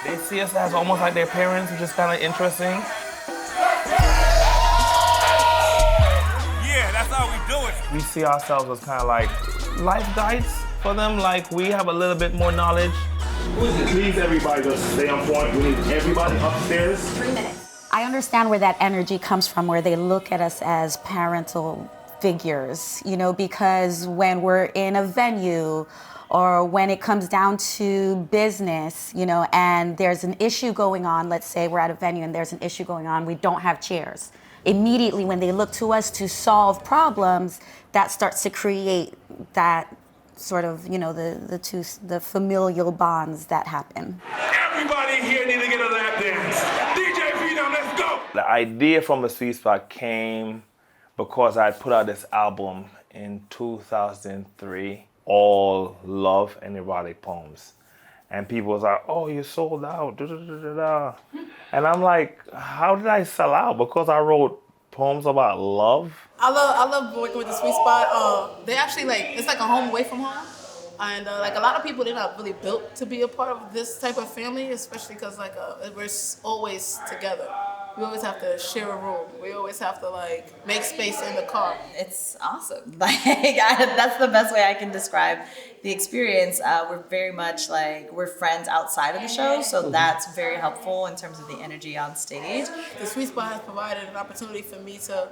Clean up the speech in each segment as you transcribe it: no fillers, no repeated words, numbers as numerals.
They see us as almost like their parents, which is kind of interesting. Yeah, that's how we do it. We see ourselves as kind of like life guides for them, like we have a little bit more knowledge. Please, everybody, just stay on point. We need everybody upstairs. 3 minutes. I understand where that energy comes from, where they look at us as parental figures, you know, because when we're in a venue or when it comes down to business, you know, and there's an issue going on, let's say we're at a venue and there's an issue going on, we don't have chairs. Immediately when they look to us to solve problems, that starts to create that sort of, you know, the familial bonds that happen. Everybody here need to get a lap dance. DJ Freedom, let's go. The idea from the Sweet Spot came because I put out this album in 2003, all love and erotic poems. And people was like, oh, you sold out, da, da, da, da, da. And I'm like, how did I sell out? Because I wrote poems about love. I love working with the Sweet Spot. They actually it's like a home away from home. And like a lot of people, they're not really built to be a part of this type of family, especially because we're always together. We always have to share a room. We always have to make space in the car. It's awesome. That's the best way I can describe the experience. We're very much we're friends outside of the show, so that's very helpful in terms of the energy on stage. The Sweet Spot has provided an opportunity for me to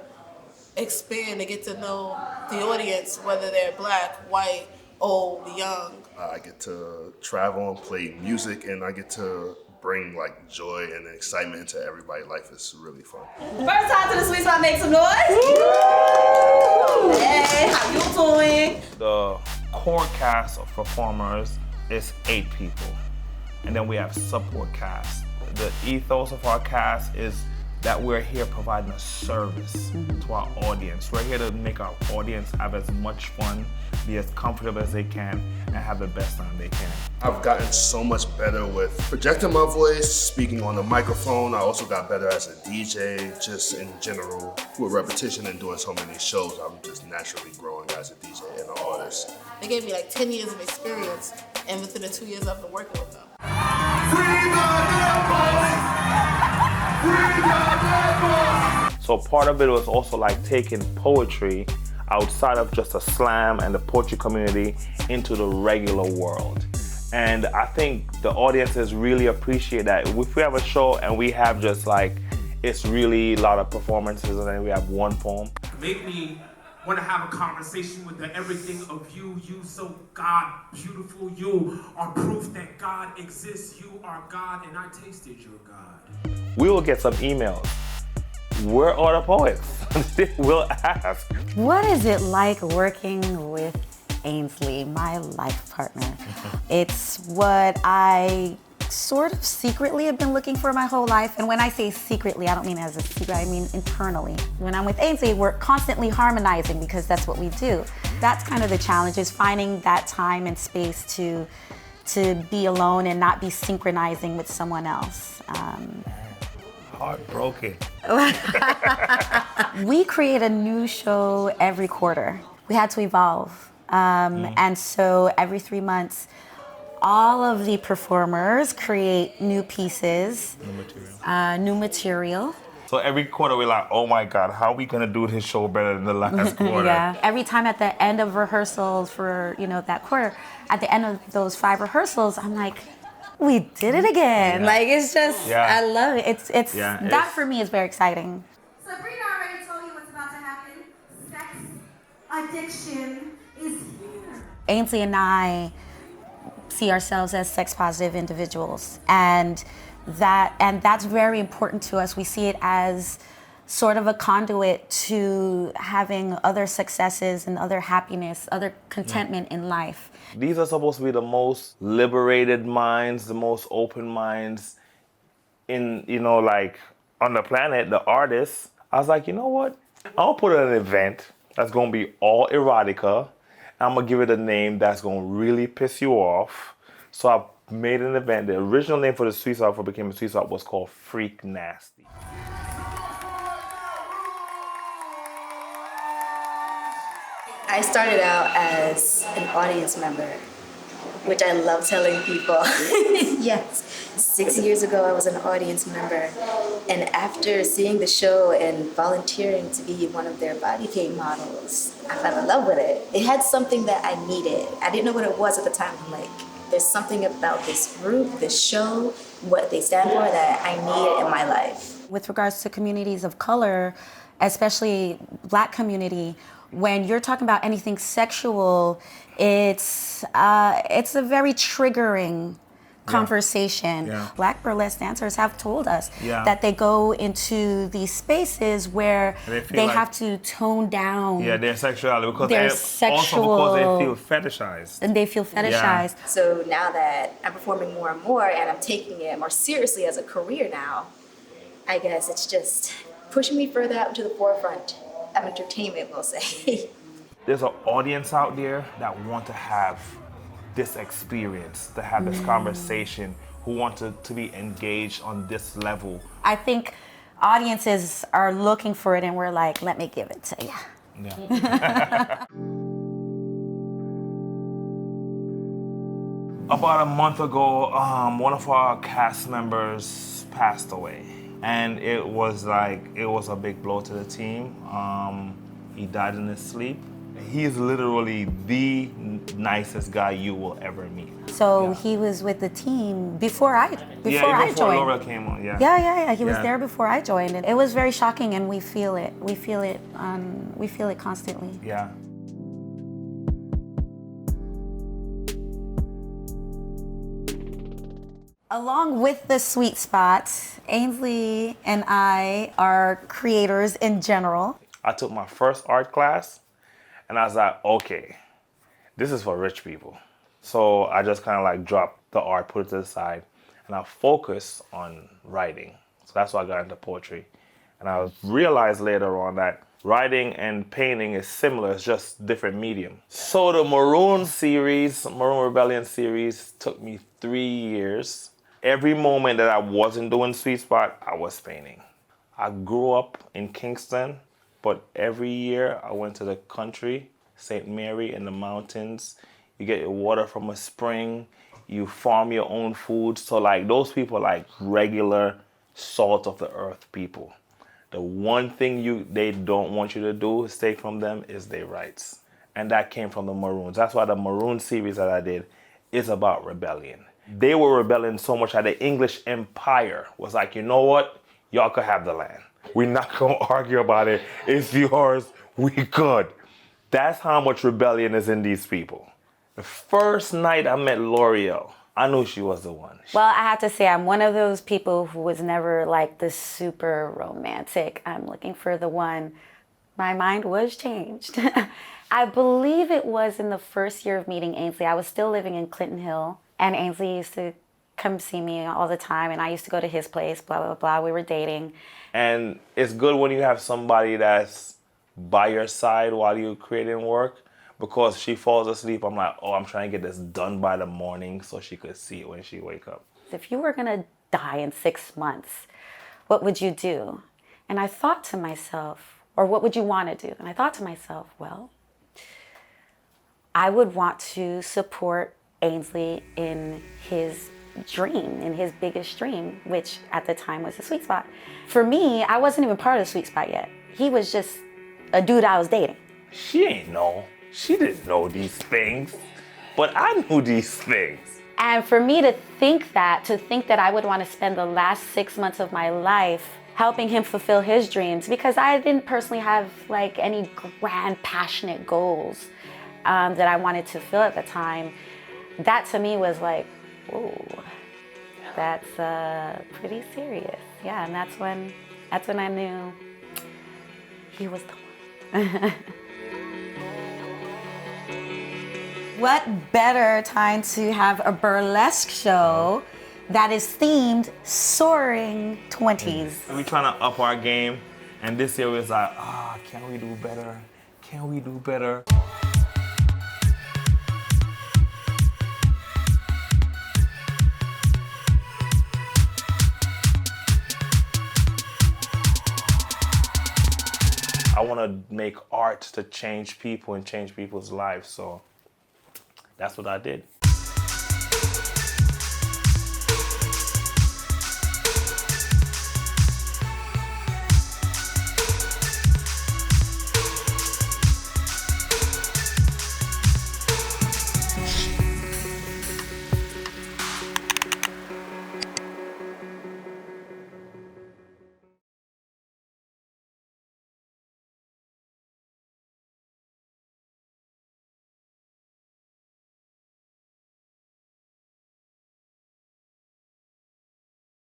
expand and get to know the audience, whether they're black, white, old, young. I get to travel and play music, and I get to bring joy and excitement into everybody's life. It's really fun. First time to the Sweet Spot, make some noise. Woo! Hey, how you doing? The core cast of performers is 8 people, and then we have support cast. The ethos of our cast is that we're here providing a service to our audience. We're here to make our audience have as much fun, be as comfortable as they can, and have the best time they can. I've gotten so much better with projecting my voice, speaking on the microphone. I also got better as a DJ, just in general. With repetition and doing so many shows, I'm just naturally growing as a DJ and an artist. They gave me 10 years of experience, and within the 2 years I've been working with them. So part of it was also taking poetry outside of just a slam and the poetry community into the regular world. And I think the audiences really appreciate that. If we have a show and we have just it's really a lot of performances and then we have one poem. Make me want to have a conversation with the everything of you. You so God beautiful. You are proof that God exists. You are God and I tasted your God. We will get some emails. Where are the poets? We'll ask. What is it like working with Ainsley, my life partner? It's what I sort of secretly have been looking for my whole life. And when I say secretly, I don't mean as a secret, I mean internally. When I'm with Ainsley, we're constantly harmonizing because that's what we do. That's kind of the challenge, is finding that time and space to be alone and not be synchronizing with someone else. Heartbroken. We create a new show every quarter. We had to evolve. And so every 3 months, all of the performers create new pieces, new material. So every quarter we're like, oh my God, how are we gonna do this show better than the last quarter? Yeah. Every time at the end of rehearsals for that quarter, at the end of those 5 rehearsals, I'm like, we did it again. It's just, I love it. That for me is very exciting. Sabrina already told you what's about to happen. Sex addiction is here. Ainsley and I see ourselves as sex positive individuals, and that's very important to us. We see it as sort of a conduit to having other successes and other happiness, other contentment in life. These are supposed to be the most liberated minds, the most open minds in, on the planet, the artists. I was like, you know what? I'll put an event that's gonna be all erotica. I'm gonna give it a name that's gonna really piss you off. So I made an event. The original name for the Sweet Spot before it became a Sweet Spot was called Freak Nasty. I started out as an audience member, which I love telling people. Yes. 6 years ago, I was an audience member. And after seeing the show and volunteering to be one of their body paint models, I fell in love with it. It had something that I needed. I didn't know what it was at the time. I'm like, there's something about this group, this show, what they stand for that I need in my life. With regards to communities of color, especially Black community, when you're talking about anything sexual, it's a very triggering conversation. Yeah. Black burlesque dancers have told us Yeah. that they go into these spaces where they like- have to tone down their sexuality because their also because they feel fetishized. and they feel fetishized. So now that I'm performing more and more and I'm taking it more seriously as a career now, I guess it's just pushing me further out into the forefront of entertainment, we'll say. There's an audience out there that want to have this experience, to have this conversation, who want to be engaged on this level. I think audiences are looking for it and we're like, let me give it to you. Yeah. About a month ago, one of our cast members passed away. And it was a big blow to the team. He died in his sleep. He's literally the nicest guy you will ever meet. So he was with the team before I before joined. Laura came on, yeah. Yeah. He was Yeah. there before I joined, and it was very shocking. And we feel it. We feel it constantly. Yeah. Along with the sweet spots, Ainsley and I are creators in general. I took my first art class, and I was like, okay, this is for rich people. So I just kind of like dropped the art, put it to the side, and I focused on writing. So that's why I got into poetry. And I realized later on that writing and painting is similar, it's just different medium. So the Maroon Rebellion series took me 3 years. Every moment that I wasn't doing Sweet Spot, I was painting. I grew up in Kingston, but every year I went to the country, St. Mary in the mountains. You get your water from a spring, you farm your own food. So like those people are like regular salt of the earth people. The one thing they don't want you to do is take from them is their rights. And that came from the Maroons. That's why the Maroon series that I did is about rebellion. They were rebelling so much that the English Empire was like, you know what? Y'all could have the land. We're not gonna argue about it. It's yours, we could. That's how much rebellion is in these people. The first night I met Laurielle, I knew she was the one. Well, I have to say, I'm one of those people who was never like the super romantic. I'm looking for the one. My mind was changed. I believe it was in the first year of meeting Ainsley. I was still living in Clinton Hill, and Ainsley used to come see me all the time, and I used to go to his place, blah, blah, blah. We were dating. And it's good when you have somebody that's by your side while you're creating work, because she falls asleep, I'm like, oh, I'm trying to get this done by the morning so she could see it when she wake up. If you were gonna die in 6 months, what would you do? And I thought to myself, or what would you want to do? And I thought to myself, well, I would want to support Ainsley in his dream, in his biggest dream, which at the time was the Sweet Spot. For me, I wasn't even part of the Sweet Spot yet. He was just a dude I was dating. She ain't know. She didn't know these things, but I knew these things. And for me to think that I would want to spend the last 6 months of my life helping him fulfill his dreams, because I didn't personally have like any grand, passionate goals that I wanted to fill at the time. That to me was like, oh, that's pretty serious. Yeah, and that's when I knew he was the one. What better time to have a burlesque show that is themed soaring 20s? We're trying to up our game, and this year was like, can we do better? Can we do better? I want to make art to change people and change people's lives. So that's what I did.